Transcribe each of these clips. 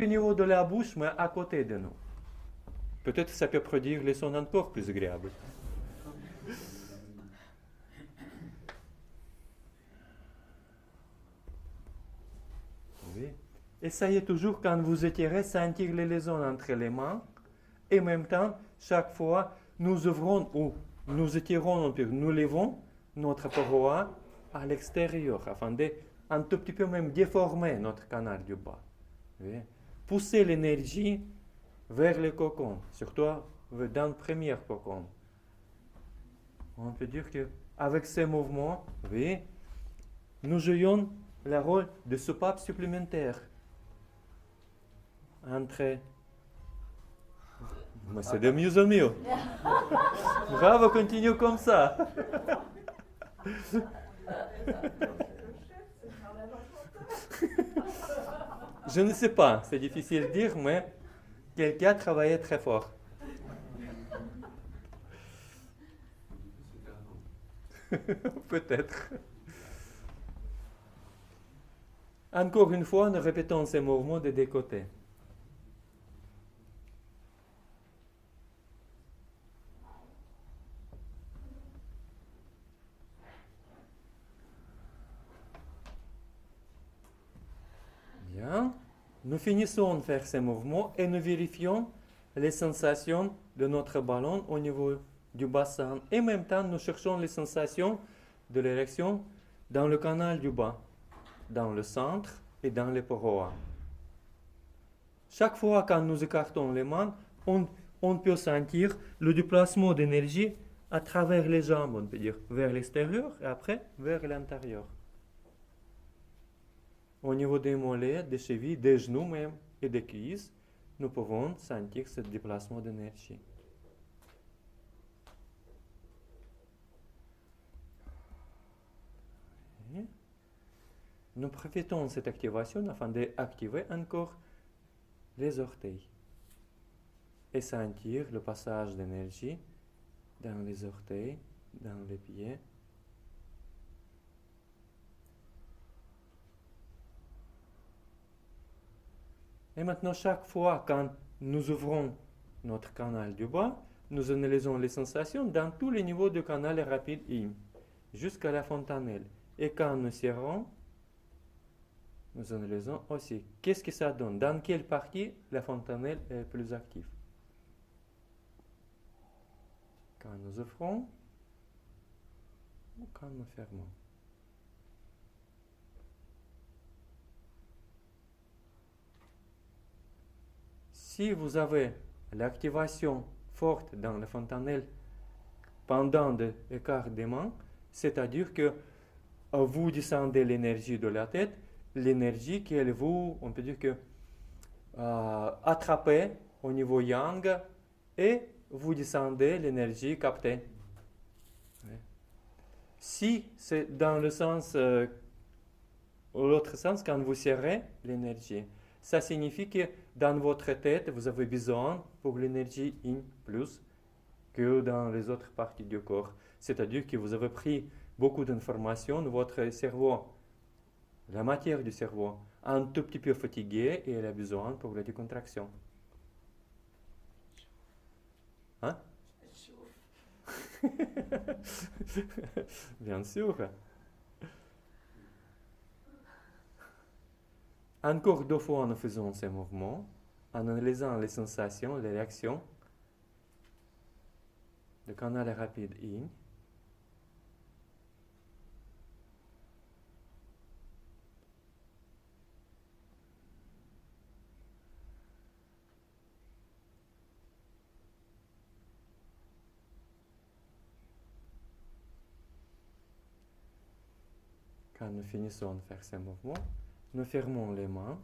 au niveau de la bouche, mais à côté de nous. Peut-être ça peut produire les sons encore plus agréables. Oui. Essayez toujours, quand vous étirez, sentir les liaisons entre les mains. Et en même temps, chaque fois, nous ouvrons ou nous étirons, nous levons notre paroi à l'extérieur, afin de un tout petit peu même déformer notre canal du bas. Oui. Pousser l'énergie vers le cocon, surtout dans le premier cocon. On peut dire que avec ces mouvements, oui, nous jouons le rôle de soupape supplémentaire entre. Mais c'est de mieux en mieux. Bravo, continue comme ça. Je ne sais pas, c'est difficile de dire, mais quelqu'un travaillait très fort. Peut-être. Encore une fois, nous répétons ces mouvements des deux côtés. Bien. Nous finissons de faire ces mouvements et nous vérifions les sensations de notre ballon au niveau du bassin. Et en même temps, nous cherchons les sensations de l'érection dans le canal du bas, dans le centre et dans les parois. Chaque fois quand nous écartons les mains, on peut sentir le déplacement d'énergie à travers les jambes, on peut dire, vers l'extérieur et après vers l'intérieur. Au niveau des mollets, des chevilles, des genoux même et des cuisses, nous pouvons sentir ce déplacement d'énergie. Nous profitons de cette activation afin d'activer encore les orteils et sentir le passage d'énergie dans les orteils, dans les pieds. Et maintenant, chaque fois quand nous ouvrons notre canal du bas, nous analysons les sensations dans tous les niveaux du canal rapide IM, jusqu'à la fontanelle. Et quand nous serrons, nous analysons aussi qu'est-ce que ça donne, dans quelle partie la fontanelle est plus active. Quand nous ouvrons ou quand nous fermons. Si vous avez l'activation forte dans la fontanelle pendant l'écart des mains, c'est-à-dire que vous descendez l'énergie de la tête, l'énergie qu'elle vous, on peut dire que, attrapez au niveau yang et vous descendez l'énergie captée. Si c'est dans le sens, l'autre sens, quand vous serrez l'énergie, ça signifie que dans votre tête, vous avez besoin pour l'énergie in plus que dans les autres parties du corps. C'est-à-dire que vous avez pris beaucoup d'informations, votre cerveau, la matière du cerveau, un tout petit peu fatiguée et elle a besoin pour la décontraction. Hein? Bien sûr. Encore 2 fois, nous faisons ces mouvements, en analysant les sensations, les réactions. Le canal rapide in. Quand nous finissons de faire ces mouvements, nous fermons les mains.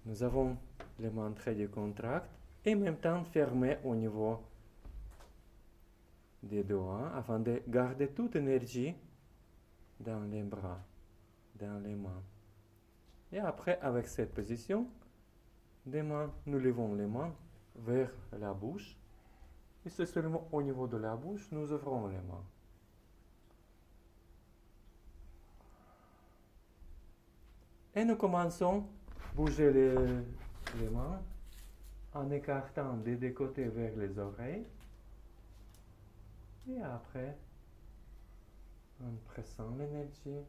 Nous avons les mains très décontractées et en même temps fermées au niveau des doigts afin de garder toute énergie dans les bras, dans les mains. Et après, avec cette position, des mains, nous levons les mains vers la bouche. Et c'est seulement au niveau de la bouche, nous ouvrons les mains. Et nous commençons bouger les mains en écartant des deux côtés vers les oreilles. Et après, en pressant l'énergie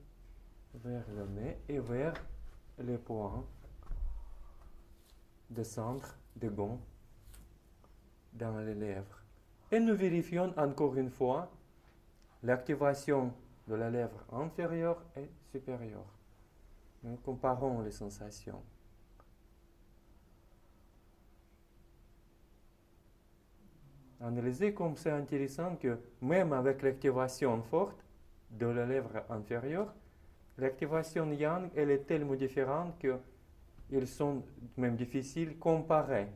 vers le nez et vers les points de centre des gonds dans les lèvres. Et nous vérifions encore une fois l'activation de la lèvre inférieure et supérieure. Nous comparons les sensations. Analysez comme c'est intéressant que même avec l'activation forte de la lèvre inférieure, l'activation yang, elle est tellement différente qu'ils sont même difficiles comparés.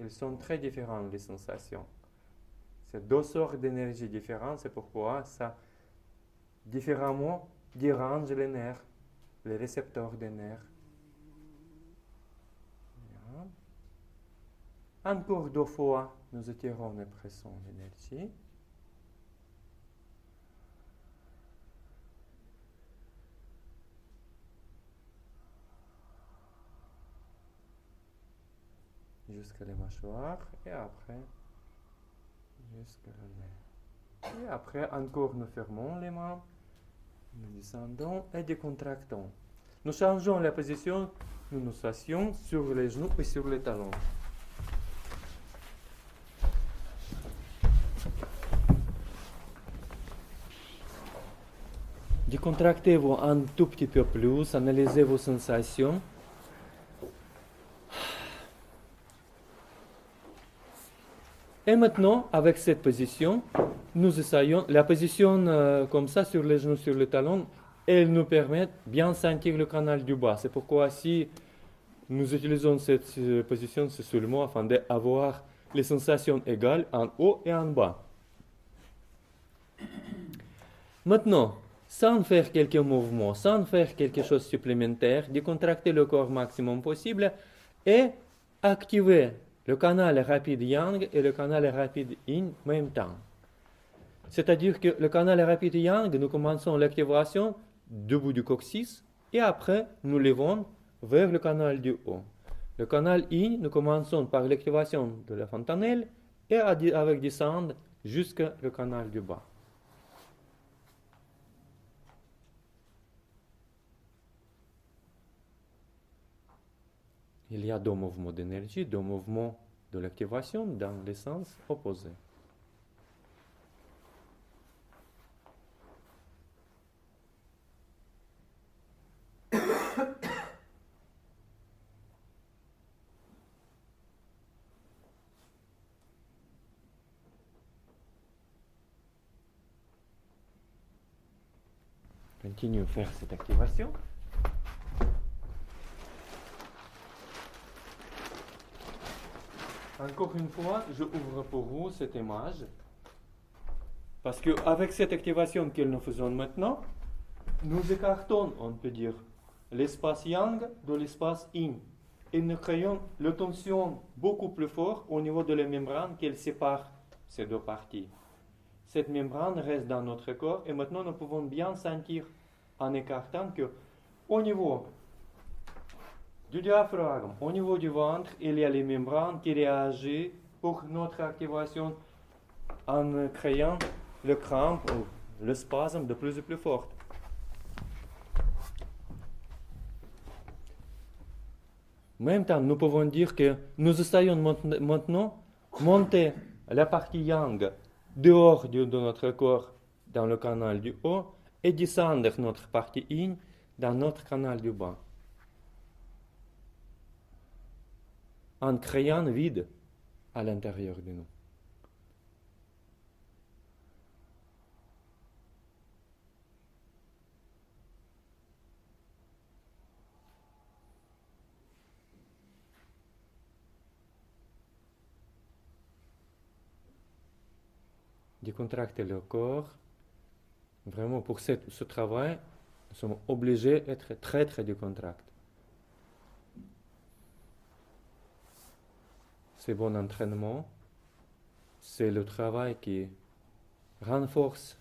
Ils sont très différents, les sensations. C'est deux sortes d'énergie différentes, c'est pourquoi ça différemment dérange les nerfs, les récepteurs des nerfs. Bien. Encore deux fois, nous étirons et pressons l'énergie. Jusqu'à les mâchoires et après jusqu'à le nez. Et après, encore nous fermons les mains, nous descendons et décontractons. Nous changeons la position, nous nous assions sur les genoux et sur les talons. Décontractez-vous un tout petit peu plus, analysez vos sensations. Et maintenant, avec cette position, nous essayons, la position comme ça sur les genoux, sur les talons, elle nous permet de bien sentir le canal du bas. C'est pourquoi si nous utilisons cette position, c'est seulement afin d'avoir les sensations égales en haut et en bas. Maintenant, sans faire quelques mouvements, sans faire quelque chose de supplémentaire, décontracter le corps maximum possible et activer le canal rapide yang et le canal rapide yin en même temps. C'est-à-dire que le canal rapide yang, nous commençons l'activation du bout du coccyx et après nous levons vers le canal du haut. Le canal yin, nous commençons par l'activation de la fontanelle et avec descendre jusqu'au canal du bas. Il y a deux mouvements d'énergie, deux mouvements de l'activation dans les sens opposés. Continue à faire cette activation. Encore une fois, je ouvre pour vous cette image. Parce qu'avec cette activation que nous faisons maintenant, nous écartons, on peut dire, l'espace yang de l'espace yin. Et nous créons la tension beaucoup plus forte au niveau de la membrane qui sépare ces deux parties. Cette membrane reste dans notre corps et maintenant nous pouvons bien sentir en écartant que au niveau du diaphragme, au niveau du ventre, il y a les membranes qui réagissent pour notre activation en créant le crampe ou le spasme de plus en plus fort. En même temps, nous pouvons dire que nous essayons maintenant monter la partie yang dehors de notre corps dans le canal du haut et descendre notre partie yin dans notre canal du bas. En créant un vide à l'intérieur de nous. Décontracter le corps. Vraiment, pour ce travail, nous sommes obligés d'être très très décontractés. C'est bon entraînement. C'est le travail qui renforce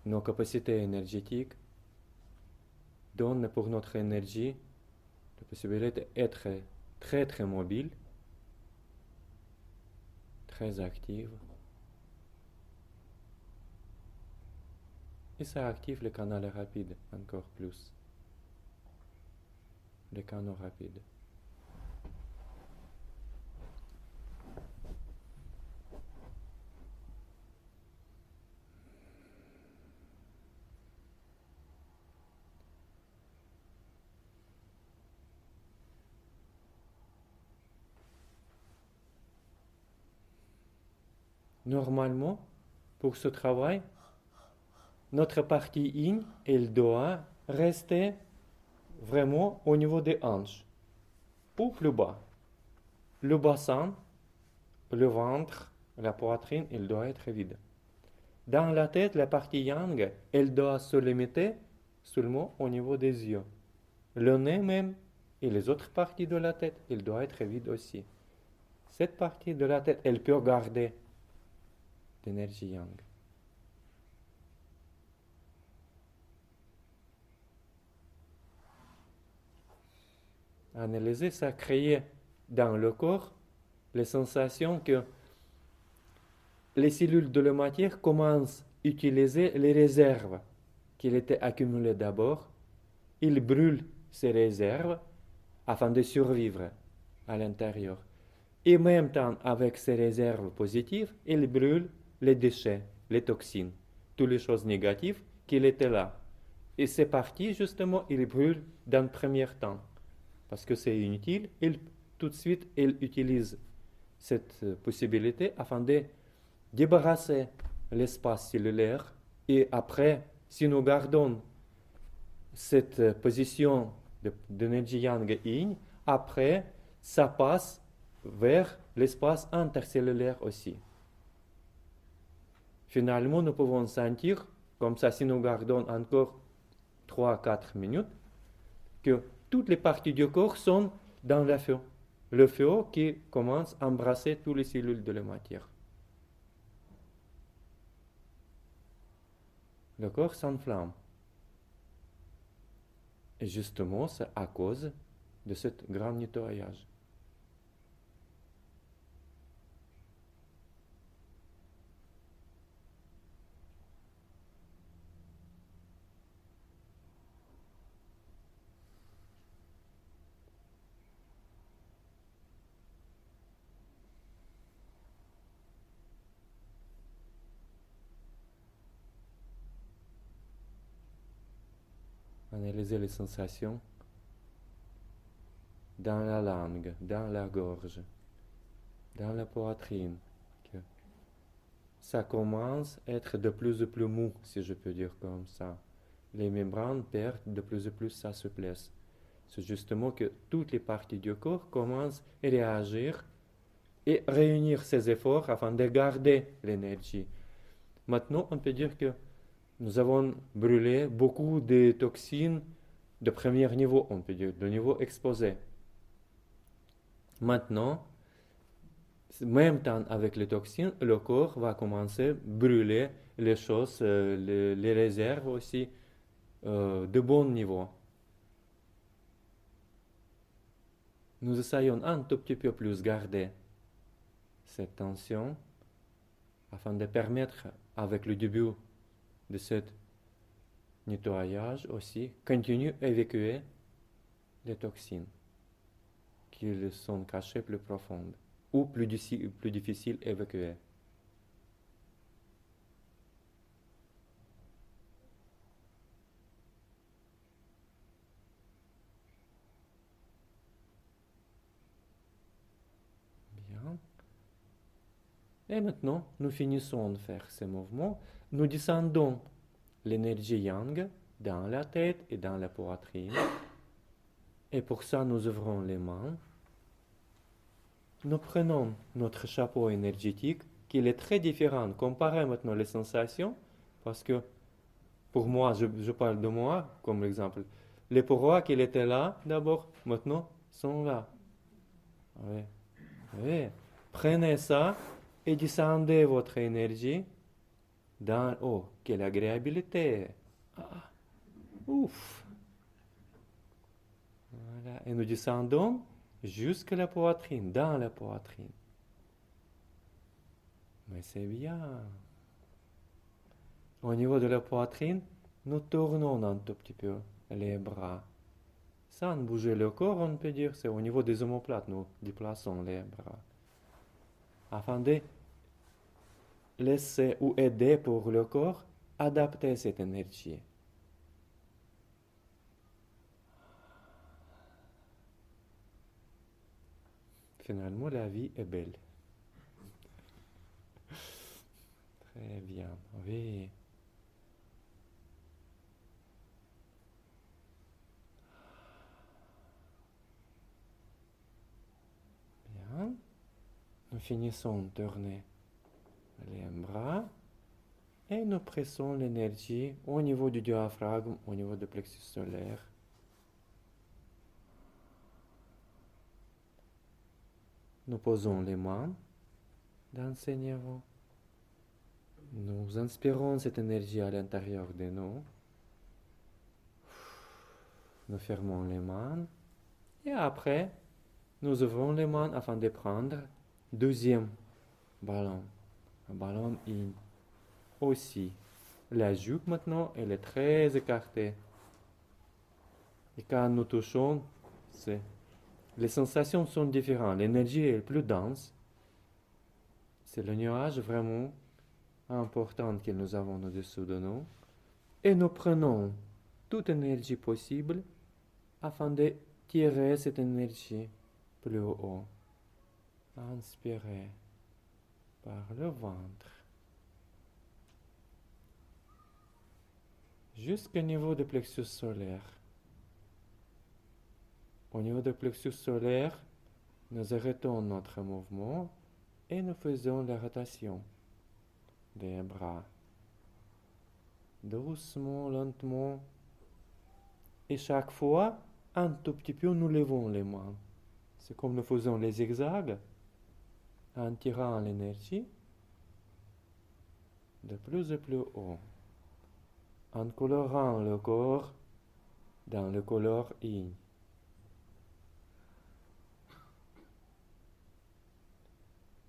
nos capacités énergétiques, donne pour notre énergie la possibilité d'être très très mobile, très active. Et ça active le canal rapide encore plus. Les canaux rapides. Normalement, pour ce travail, notre partie yin, elle doit rester vraiment au niveau des hanches ou plus bas. Le bassin, le ventre, la poitrine, il doit être vide. Dans la tête, la partie yang, elle doit se limiter seulement au niveau des yeux. Le nez même et les autres parties de la tête, il doit être vide aussi. Cette partie de la tête, elle peut garder l'énergie yang. Analyser, ça crée dans le corps les sensations que les cellules de la matière commencent à utiliser les réserves qui étaient accumulées d'abord. Ils brûlent ces réserves afin de survivre à l'intérieur. Et en même temps, avec ces réserves positives, ils brûlent les déchets, les toxines, toutes les choses négatives qui étaient là. Et ces parties, justement, ils brûlent dans le premier temps. Parce que c'est inutile, tout de suite, ils utilisent cette possibilité afin de débarrasser l'espace cellulaire. Et après, si nous gardons cette position d'énergie yang et yin, après, ça passe vers l'espace intercellulaire aussi. Finalement, nous pouvons sentir, comme ça, si nous gardons encore 3-4 minutes, que toutes les parties du corps sont dans le feu. Le feu qui commence à embrasser toutes les cellules de la matière. Le corps s'enflamme. Et justement, c'est à cause de ce grand nettoyage. Analyser les sensations dans la langue, dans la gorge, dans la poitrine. Que ça commence à être de plus en plus mou, si je peux dire comme ça. Les membranes perdent de plus en plus sa souplesse. C'est justement que toutes les parties du corps commencent à réagir et réunir ses efforts afin de garder l'énergie. Maintenant, on peut dire que nous avons brûlé beaucoup de toxines de premier niveau, on peut dire, de niveau exposé. Maintenant, même temps avec les toxines, le corps va commencer à brûler les choses, les réserves aussi, de bon niveau. Nous essayons un tout petit peu plus garder cette tension afin de permettre, avec le début de ce nettoyage aussi, continuer à évacuer les toxines qui sont cachées plus profondes ou plus difficiles à évacuer. Bien. Et maintenant, nous finissons de faire ces mouvements. Nous descendons l'énergie yang dans la tête et dans la poitrine. Et pour ça, nous ouvrons les mains. Nous prenons notre chapeau énergétique, qui est très différent. Comparez maintenant les sensations, parce que pour moi, je parle de moi comme exemple. Les parois qui étaient là, d'abord, maintenant, sont là. Oui. Oui. Prenez ça et descendez votre énergie dans... Oh, quelle agréabilité! Ah, ouf! Voilà. Voilà. Et nous descendons jusqu'à la poitrine, dans la poitrine. Mais c'est bien. Au niveau de la poitrine, nous tournons un tout petit peu les bras. Sans bouger le corps, on peut dire, c'est au niveau des omoplates, nous déplaçons les bras. Afin de laisser ou aider pour le corps adapter cette énergie. Finalement, la vie est belle. Très bien, oui. Bien. Nous finissons de tourner les bras et nous pressons l'énergie au niveau du diaphragme, au niveau du plexus solaire. Nous posons les mains dans ces niveaux. Nous inspirons cette énergie à l'intérieur de nous. Nous fermons les mains et après, nous ouvrons les mains afin de prendre deuxième ballon. Un ballon in. Aussi, la jupe maintenant, elle est très écartée. Et quand nous touchons, les sensations sont différentes. L'énergie est plus dense. C'est le nuage vraiment important que nous avons au-dessous de nous. Et nous prenons toute énergie possible afin de tirer cette énergie plus haut. Inspirez par le ventre. Jusqu'au niveau du plexus solaire. Au niveau du plexus solaire, nous arrêtons notre mouvement et nous faisons la rotation des bras. Doucement, lentement. Et chaque fois, un tout petit peu, nous levons les mains. C'est comme nous faisons les zigzags, en tirant l'énergie de plus en plus haut, en colorant le corps dans le couleur yin.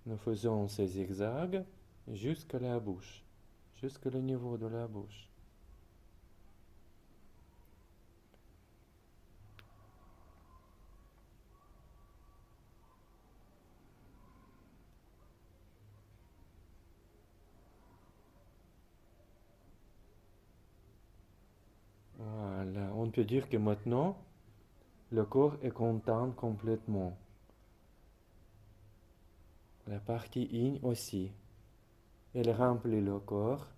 Nous faisons ces zigzags jusqu'à la bouche, jusqu'au niveau de la bouche. Voilà, on peut dire que maintenant, le corps est content complètement. La partie yin aussi. Elle remplit le corps.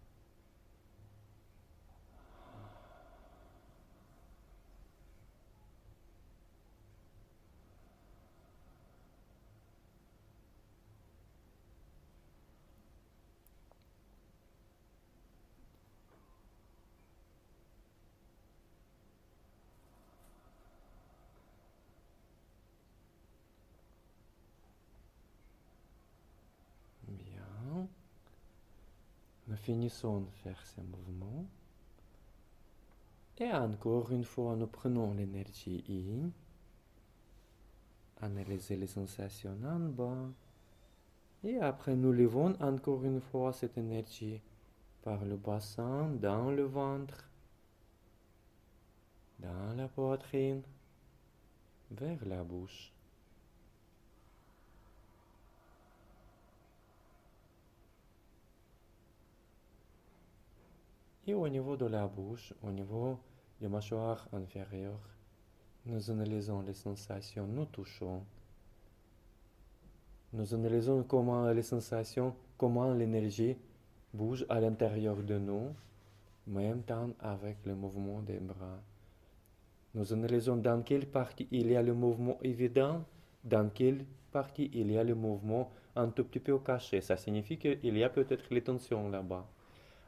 Bien. Nous finissons de faire ces mouvements. Et encore une fois, nous prenons l'énergie yin. Analysez les sensations en bas. Et après, nous levons encore une fois cette énergie par le bassin, dans le ventre, dans la poitrine, vers la bouche. Et au niveau de la bouche, au niveau de mâchoire inférieure, nous analysons les sensations, nous touchons. Nous analysons comment les sensations, comment l'énergie bouge à l'intérieur de nous, même temps avec le mouvement des bras. Nous analysons dans quelle partie il y a le mouvement évident, dans quelle partie il y a le mouvement un tout petit peu caché. Ça signifie qu'il y a peut-être les tensions là-bas.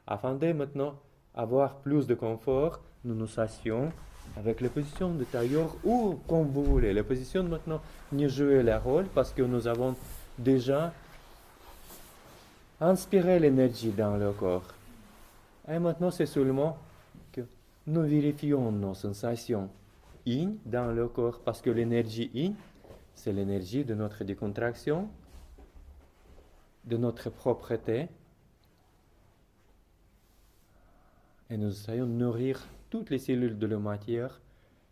Afin de maintenant avoir plus de confort, nous nous asseyons avec la position de tailleur ou comme vous voulez. La position maintenant ne joue le rôle parce que nous avons déjà inspiré l'énergie dans le corps. Et maintenant c'est seulement que nous vérifions nos sensations yin dans le corps, parce que l'énergie yin, c'est l'énergie de notre décontraction, de notre propreté. Et nous essayons de nourrir toutes les cellules de la matière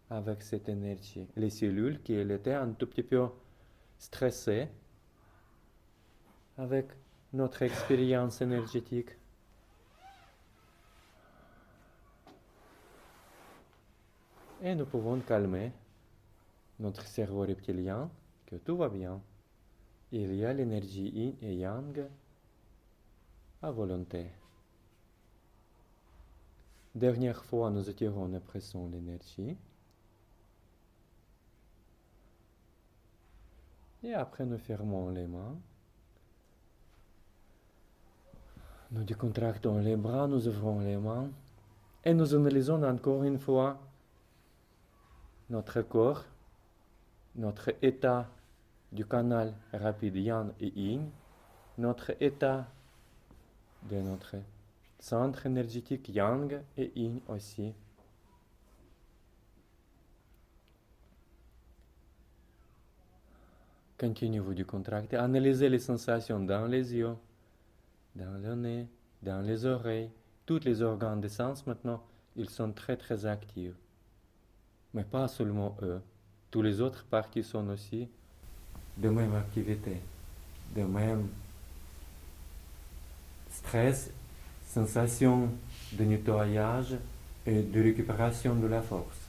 avec cette énergie. Les cellules qui étaient un tout petit peu stressées avec notre expérience énergétique. Et nous pouvons calmer notre cerveau reptilien, que tout va bien. Il y a l'énergie yin et yang à volonté. Dernière fois, nous étirons et pressons l'énergie. Et après, nous fermons les mains. Nous décontractons les bras, nous ouvrons les mains. Et nous analysons encore une fois notre corps, notre état du canal rapide yang et yin, notre état de notre centre énergétique yang et yin aussi. Continuez-vous de contracter. Analysez les sensations dans les yeux, dans le nez, dans les oreilles. Tous les organes de sens maintenant, ils sont très très actifs. Mais pas seulement eux. Tous les autres parties sont aussi de même activité, de même stress, sensation de nettoyage et de récupération de la force.